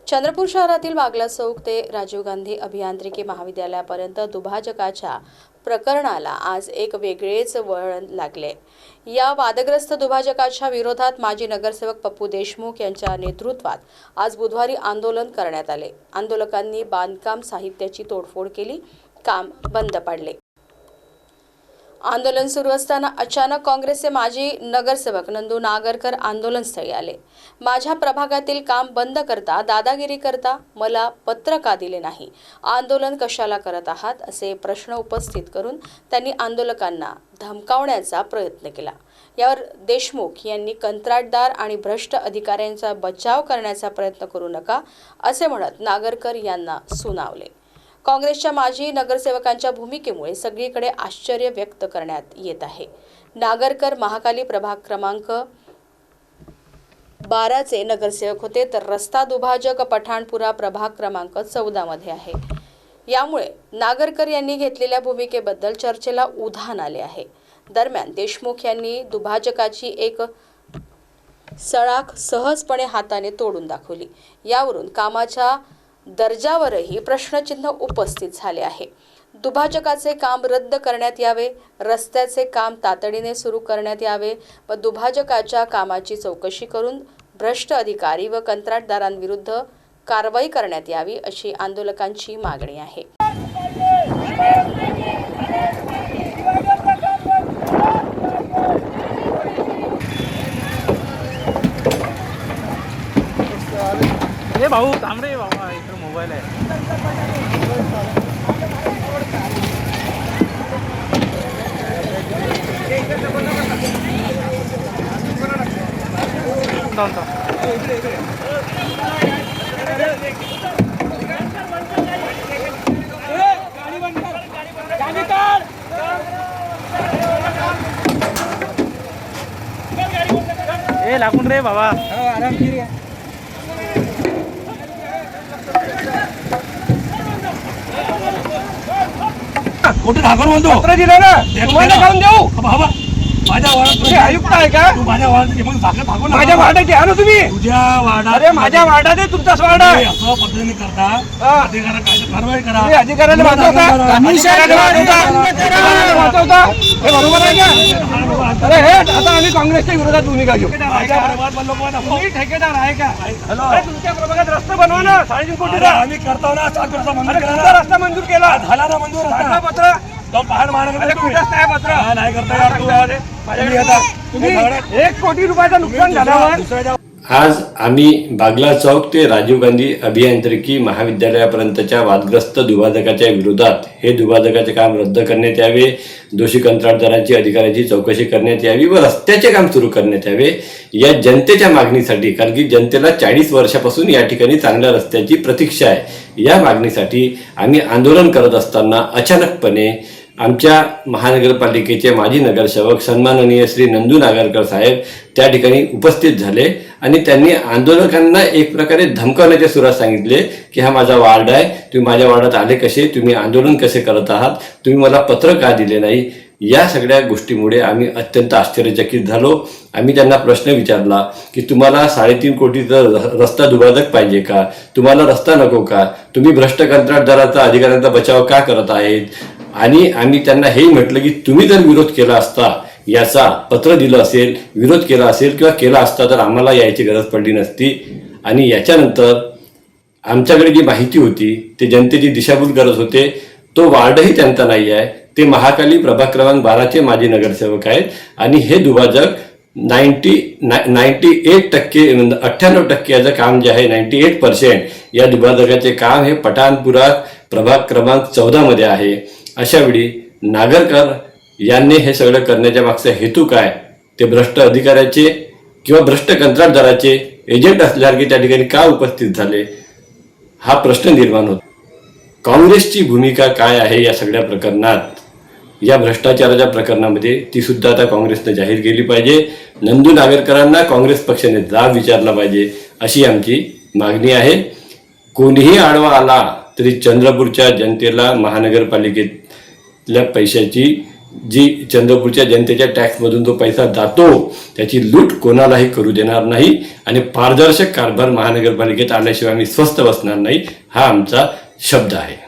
चंद्रपूर शहरातील बागला चौक ते राजीव गांधी अभियांत्रिकी महाविद्यालयापर्यंत दुभाजकाच्या प्रकरणाला आज एक वेगळेच वळण लागले। या वादग्रस्त दुभाजकाच्या विरोधात माजी नगरसेवक पप्पू देशमुख यांच्या नेतृत्वात आज बुधवारी आंदोलन करण्यात आले। आंदोलकांनी बांधकाम साहित्याची तोडफोड केली, काम बंद पाडले। आंदोलन सुरू असताना अचानक काँग्रेसचे माजी नगरसेवक नंदू नागरकर आंदोलनस्थळी आले। माझ्या प्रभागातील काम बंद करता, दादागिरी करता, मला पत्र का दिले नाही, आंदोलन कशाला करत आहात असे प्रश्न उपस्थित करून त्यांनी आंदोलकांना धमकावण्याचा प्रयत्न केला। यावर देशमुख यांनी कंत्राटदार आणि भ्रष्ट अधिकाऱ्यांचा बचाव करण्याचा प्रयत्न करू नका असे म्हणत नागरकर यांना सुनावले। काँग्रेसच्या माजी नगरसेवकांच्या भूमिकेमुळे सगळीकडे आश्चर्य व्यक्त करण्यात येत आहे। नागरकर महाकाली प्रभाग क्रमांक 12 चे नगरसेवक होते, तर रस्ता दुभाजक पठाणपुरा प्रभाग क्रमांक 14 मध्ये आहे। यामुळे नागरकर यांनी घेतलेल्या भूमिकेबद्दल चर्चेला उधाण आले आहे। दरम्यान देशमुख यांनी दुभाजकाची एक सळाख सहजपणे हाताने तोडून दाखवली। यावरून कामाच्या दर्जावरही प्रश्नचिन्ह उपस्थित झाले आहे। दुभाजकाचे काम रद्द करण्यात यावे, रस्त्याचे काम तातडीने सुरू करण्यात यावे व दुभाजकाच्या कामाची चौकशी करून भ्रष्ट अधिकारी व कंत्राटदारांविरुद्ध कारवाई करण्यात यावी अशी आंदोलकांची मागणी आहे। हे भाऊ तांबडे बाबा, इकडे मोबाईल आहे। ए लागून रे बाबा, आरामशीर कुठे ठाकूर म्हणतो पत्र दिलं ना, तुम्हाला जाऊन देऊ बाबा। माझ्या वार्डात आयुक्त आहे का तू? माझ्या वार्डात मग दाखल ठाकूर माझ्या वार्डात या ना तुम्ही। तुझ्या वार्डात? अरे माझ्या वार्डात आहे, तुमचाच वार्ड आहे। असं पद्धतीने करता अधिकारा काय कारवाई करा। अधिकाऱ्याला वाचवता, वाचवता, हे बरोबर आहे का? अरे हे आता आम्ही काँग्रेसच्या विरोधात भूमिका घेऊ। तुम्ही ठेकेदार आहे का? अरे तुमच्या प्रभागात रस्ता बनवा ना, 3.5 कोटीचा आम्ही करतो ना, 7 वर्ष मंजूर तुमचा केला, रस्ता मंजूर केला, झाला ना मंजूर काढला पत्र। तो पहाड मार्ग कुठंच नाही पत्र, नाही करता यार तुम्ही 1 कोटी रुपयाचं नुकसान झाल्यावर। आज आम्ही बागला चौक ते राजीव गांधी अभियांत्रिकी महाविद्यालयापर्यंतच्या वादग्रस्त दुभाजकाच्या विरोधात हे दुभाजकाचे काम रद्द करण्यात यावे, दोषी कंत्राटदारांची अधिकाऱ्यांची चौकशी करण्यात यावी व रस्त्याचे काम सुरू करण्यात यावे या जनतेच्या मागणीसाठी, कारण की जनतेला 40 वर्षापासून या ठिकाणी चांगल्या रस्त्याची प्रतीक्षा आहे। या मागणीसाठी आम्ही आंदोलन करत असताना अचानकपणे आमच्या महानगरपालिकेचे माजी नगरसेवक सन्माननीय श्री नंदू नागरकर साहेब त्या ठिकाणी उपस्थित झाले आणि त्यांनी आंदोलकांना एक प्रकारे धमकावण्याच्या सुरात सांगितले की हा माझा वार्ड आहे, तुम्ही माझ्या वार्डात आले कसे, तुम्ही आंदोलन कसे करत आहात, तुम्ही मला पत्र का दिले नाही। या सगळ्या गोष्टीमुळे आम्ही अत्यंत आश्चर्यचकित झालो। आम्ही त्यांना प्रश्न विचारला की तुम्हाला 3.5 कोटीचा रस्ता दुभाजक पाहिजे का, तुम्हाला रस्ता नको का, तुम्ही भ्रष्ट कंत्राटदाराचा अधिकाऱ्यांचा बचाव का करत आहेत। आणि आम्ही त्यांना हेही म्हटलं की तुम्ही जर विरोध केला असता, याचा पत्र दिलं असेल, विरोध केला असेल किंवा केला असता तर आम्हाला यायची गरज पडली नसती। आणि याच्यानंतर आमच्याकडे जी माहिती होती ते जनतेची दिशाभूल करत होते, तो वार्डही त्यांचा नाही आहे, ते महाकाली प्रभाग क्रमांक 12 चे माजी नगरसेवक आहेत आणि हे दुभाजक 98% याचं काम जे आहे 98% या दुभाजकाचे काम हे पठाणपुरा प्रभाग क्रमांक 14 मध्ये आहे। अशावेळी नागरकर यांनी हे सगळं करण्याच्या मागचा हेतू काय, ते भ्रष्ट अधिकाऱ्याचे किंवा भ्रष्ट कंत्राटदाराचे एजंट असल्यासारखे त्या ठिकाणी का उपस्थित झाले, हा प्रश्न निर्माण होतो। काँग्रेसची भूमिका काय आहे या सगळ्या प्रकरणात, या भ्रष्टाचाराच्या प्रकरणामध्ये ती सुद्धा आता काँग्रेसने जाहीर केली पाहिजे। नंदू नागरकरांना काँग्रेस पक्षाने जाब विचारला पाहिजे अशी आमची मागणी आहे। कोणीही आडवा आला तरी चंद्रपूरच्या जनतेला महानगरपालिकेतल्या पैशाची जी चंद्रपूरच्या जनतेच्या टॅक्समधून जो पैसा जातो त्याची लूट कोणालाही करू देणार नाही आणि पारदर्शक कारभार महानगरपालिकेत आल्याशिवाय आम्ही स्वस्थ बसणार नाही, हा आमचा शब्द आहे.